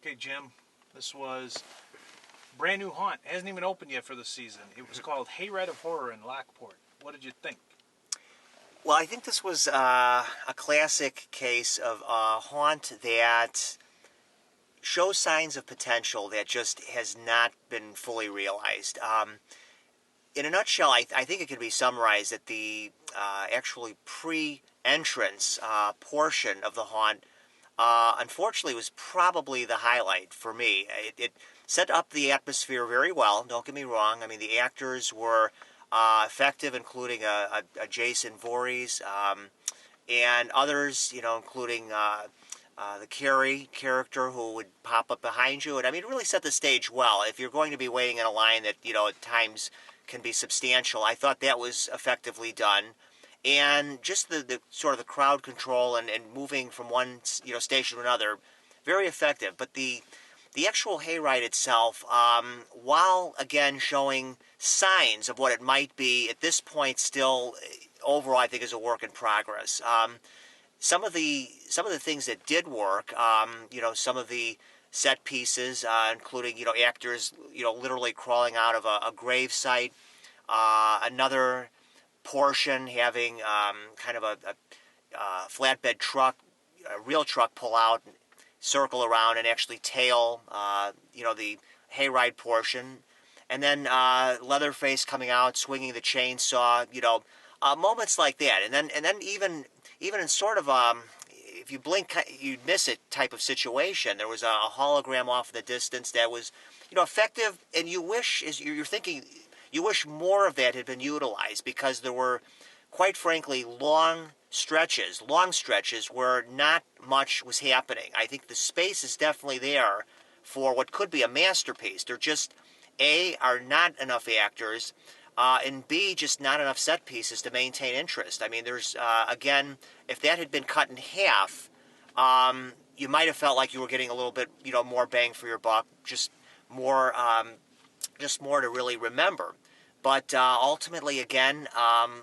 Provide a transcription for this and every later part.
Okay, Jim, this was brand new haunt. It hasn't even opened yet for the season. It was called Hayride of Horror in Lockport. What did you think? Well, I think this was a classic case of a haunt that shows signs of potential that just has not been fully realized. In a nutshell, I think it can be summarized that the actually pre-entrance portion of the haunt, unfortunately, was probably the highlight for me. It set up the atmosphere very well, don't get me wrong. I mean, the actors were effective, including a Jason Voorhees, and others, including the Carrie character who would pop up behind you. And I mean, it really set the stage well. If you're going to be waiting in a line that, at times can be substantial, I thought that was effectively done. And just the sort of the crowd control and moving from one, station to another, very effective. But the actual hayride itself, while again showing signs of what it might be, at this point still overall I think is a work in progress. Some of the things that did work, some of the set pieces, including actors literally crawling out of a grave site, another portion having kind of a flatbed truck, a real truck pull out, circle around and actually tail the hayride portion, and then Leatherface coming out swinging the chainsaw, moments like that, and then even in sort of if you blink you'd miss it type of situation. There was a hologram off in the distance that was effective, and you wish, as you're thinking, you wish more of that had been utilized, because there were, quite frankly, long stretches where not much was happening. I think the space is definitely there for what could be a masterpiece. There just, A, are not enough actors, and B, just not enough set pieces to maintain interest. I mean, there's, again, if that had been cut in half, you might have felt like you were getting a little bit, more bang for your buck, just more to really remember. But ultimately, again,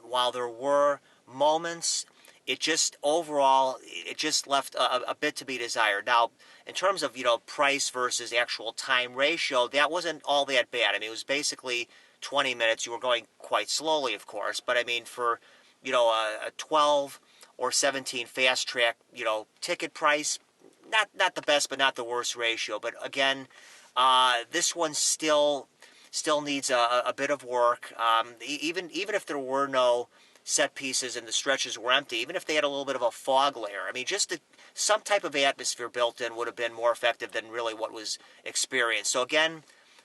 while there were moments, it just left a bit to be desired. Now, in terms of price versus actual time ratio, that wasn't all that bad. I mean, it was basically 20 minutes. You were going quite slowly, of course, but I mean, for a 12 or 17 fast track ticket price, not the best but not the worst ratio. But again, this one still needs a bit of work. Even if there were no set pieces and the stretches were empty, even if they had a little bit of a fog layer, I mean, just some type of atmosphere built in would have been more effective than really what was experienced. So again,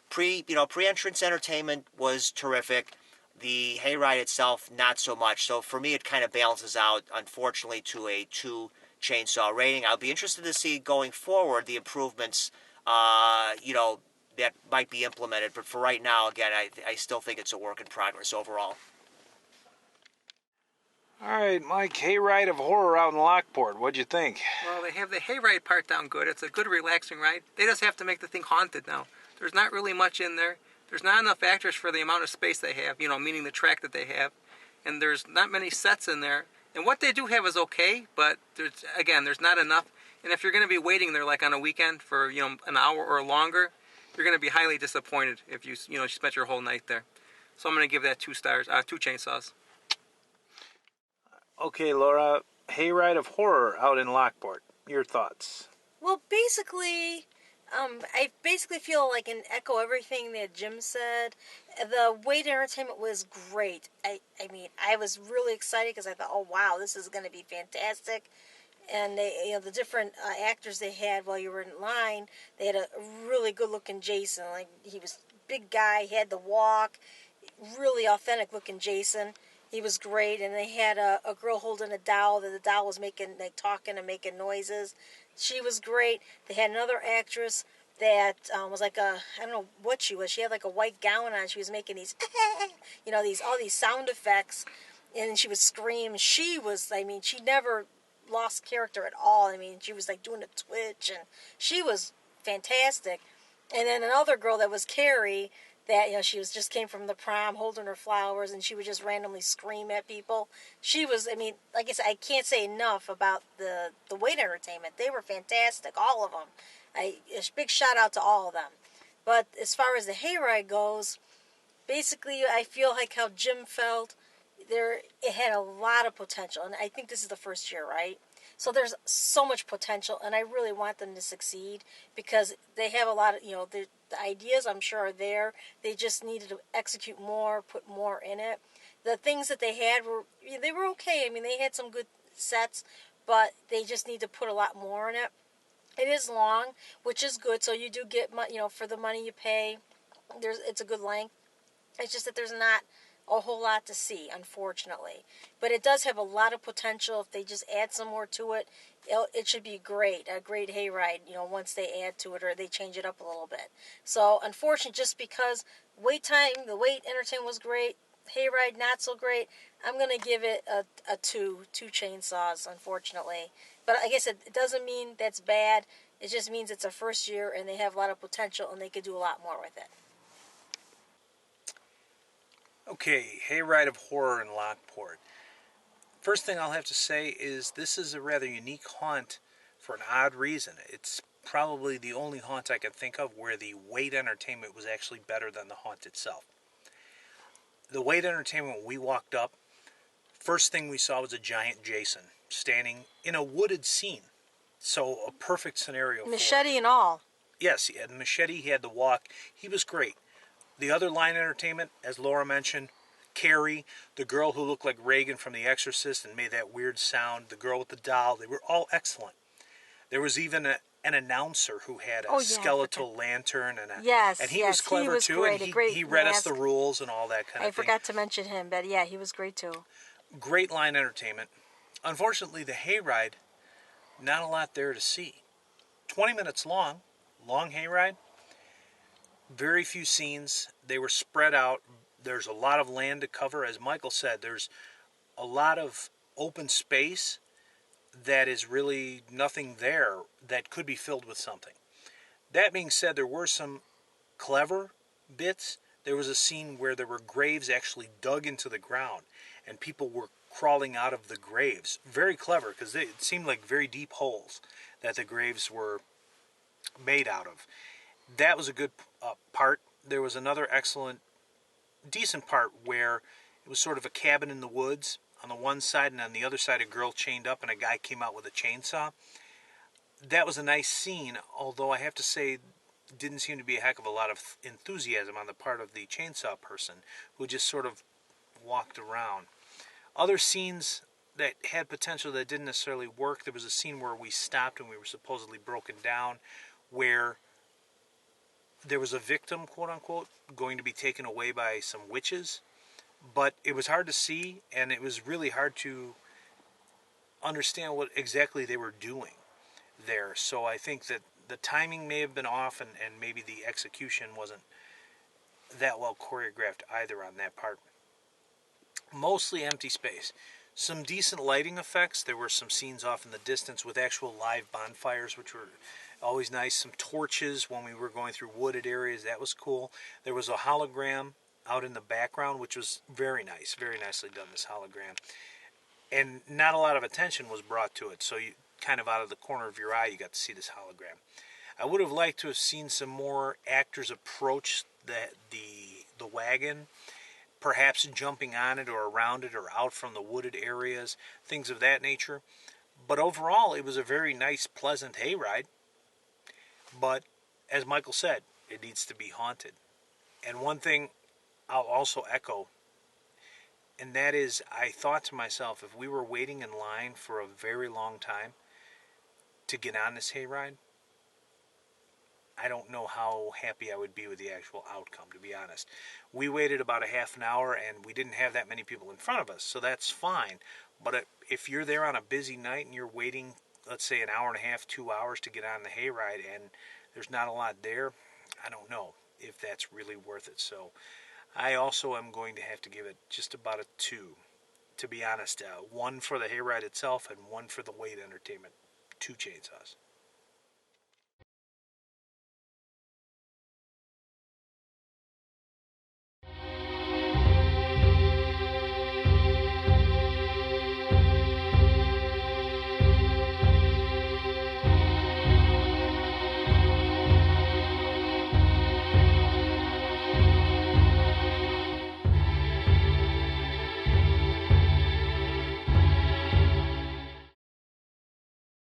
pre-entrance entertainment was terrific. The hayride itself, not so much. So for me, it kind of balances out, unfortunately, to a 2 chainsaw rating. I'll be interested to see going forward the improvements, that might be implemented. But for right now, again, I still think it's a work in progress overall. All right, Mike, Hayride of Horror out in Lockport. What'd you think? Well, they have the hayride part down good. It's a good, relaxing ride. They just have to make the thing haunted now. There's not really much in there. There's not enough actors for the amount of space they have, meaning the track that they have. And there's not many sets in there. And what they do have is okay, but there's not enough. And if you're going to be waiting there like on a weekend for, an hour or longer, you're going to be highly disappointed if you spent your whole night there. So I'm going to give that 2 stars, 2 chainsaws. Okay, Laura, Hayride of Horror out in Lockport. Your thoughts? Well, basically, I feel like an echo everything that Jim said. The wait entertainment was great. I mean, I was really excited because I thought, oh wow, this is going to be fantastic. And they, the different actors they had while you were in line, they had a really good-looking Jason. Like, he was a big guy, he had the walk, really authentic-looking Jason. He was great, and they had a girl holding a doll, that the doll was talking and making noises. She was great. They had another actress that was like I don't know what she was. She had like a white gown on. She was making these, all these sound effects, and she would scream. She never lost character at all. I mean, she was like doing a twitch, and she was fantastic. And then another girl that was Carrie, that she just came from the prom holding her flowers, and she would just randomly scream at people. She was, like I said, I can't say enough about the wait entertainment. They were fantastic, all of them. A big shout out to all of them. But as far as the hayride goes, basically I feel like how Jim felt. It had a lot of potential, and I think this is the first year, right? So there's so much potential, and I really want them to succeed because they have a lot of, the ideas I'm sure are there. They just needed to execute more, put more in it. The things that they had they were okay. I mean, they had some good sets, but they just need to put a lot more in it. It is long, which is good, so you do get, for the money you pay. It's a good length. It's just that there's not a whole lot to see, unfortunately. But it does have a lot of potential. If they just add some more to it, it should be great. A great hayride, once they add to it or they change it up a little bit. So, unfortunately, just because the wait entertainment was great, hayride not so great, I'm going to give it a two chainsaws, unfortunately. But I guess it doesn't mean that's bad. It just means it's a first year and they have a lot of potential and they could do a lot more with it. Okay, Hayride of Horror in Lockport. First thing I'll have to say is this is a rather unique haunt for an odd reason. It's probably the only haunt I can think of where the wait entertainment was actually better than the haunt itself. The wait entertainment, when we walked up, first thing we saw was a giant Jason standing in a wooded scene. So a perfect scenario for Machete and all. Yes, he had the machete, he had the walk. He was great. The other line entertainment, as Laura mentioned, Carrie, the girl who looked like Reagan from The Exorcist and made that weird sound, the girl with the doll, they were all excellent. There was even an announcer who had a skeletal lantern and he was clever too. Great. And he read us the rules and all that kind of thing. I forgot to mention him, but yeah, he was great too. Great line entertainment. Unfortunately, the hayride, not a lot there to see. 20 minutes long hayride. Very few scenes. They were spread out. There's a lot of land to cover. As Michael said, there's a lot of open space that is really nothing there that could be filled with something. That being said, there were some clever bits. There was a scene where there were graves actually dug into the ground and people were crawling out of the graves. Very clever because it seemed like very deep holes that the graves were made out of. That was a good part. There was another decent part where it was sort of a cabin in the woods on the one side, and on the other side a girl chained up and a guy came out with a chainsaw. That was a nice scene, although I have to say didn't seem to be a heck of a lot of enthusiasm on the part of the chainsaw person who just sort of walked around. Other scenes that had potential that didn't necessarily work. There was a scene where we stopped and we were supposedly broken down, where there was a victim, quote unquote, going to be taken away by some witches, but it was hard to see and it was really hard to understand what exactly they were doing there. So I think that the timing may have been off and maybe the execution wasn't that well choreographed either on that part. Mostly empty space. Some decent lighting effects. There were some scenes off in the distance with actual live bonfires, which were always nice. Some torches when we were going through wooded areas. That was cool. There was a hologram out in the background, which was very nice. Very nicely done, this hologram. And not a lot of attention was brought to it. So you kind of out of the corner of your eye, you got to see this hologram. I would have liked to have seen some more actors approach the wagon, perhaps jumping on it or around it or out from the wooded areas, things of that nature. But overall, it was a very nice, pleasant hayride. But, as Michael said, it needs to be haunted. And one thing I'll also echo, and that is, I thought to myself, if we were waiting in line for a very long time to get on this hayride, I don't know how happy I would be with the actual outcome, to be honest. We waited about a half an hour, and we didn't have that many people in front of us, so that's fine. But if you're there on a busy night and you're waiting, let's say an hour and a half, 2 hours to get on the hayride, and there's not a lot there, I don't know if that's really worth it. So I also am going to have to give it just about a 2, to be honest. 1 for the hayride itself and 1 for the wait entertainment. 2 chainsaws.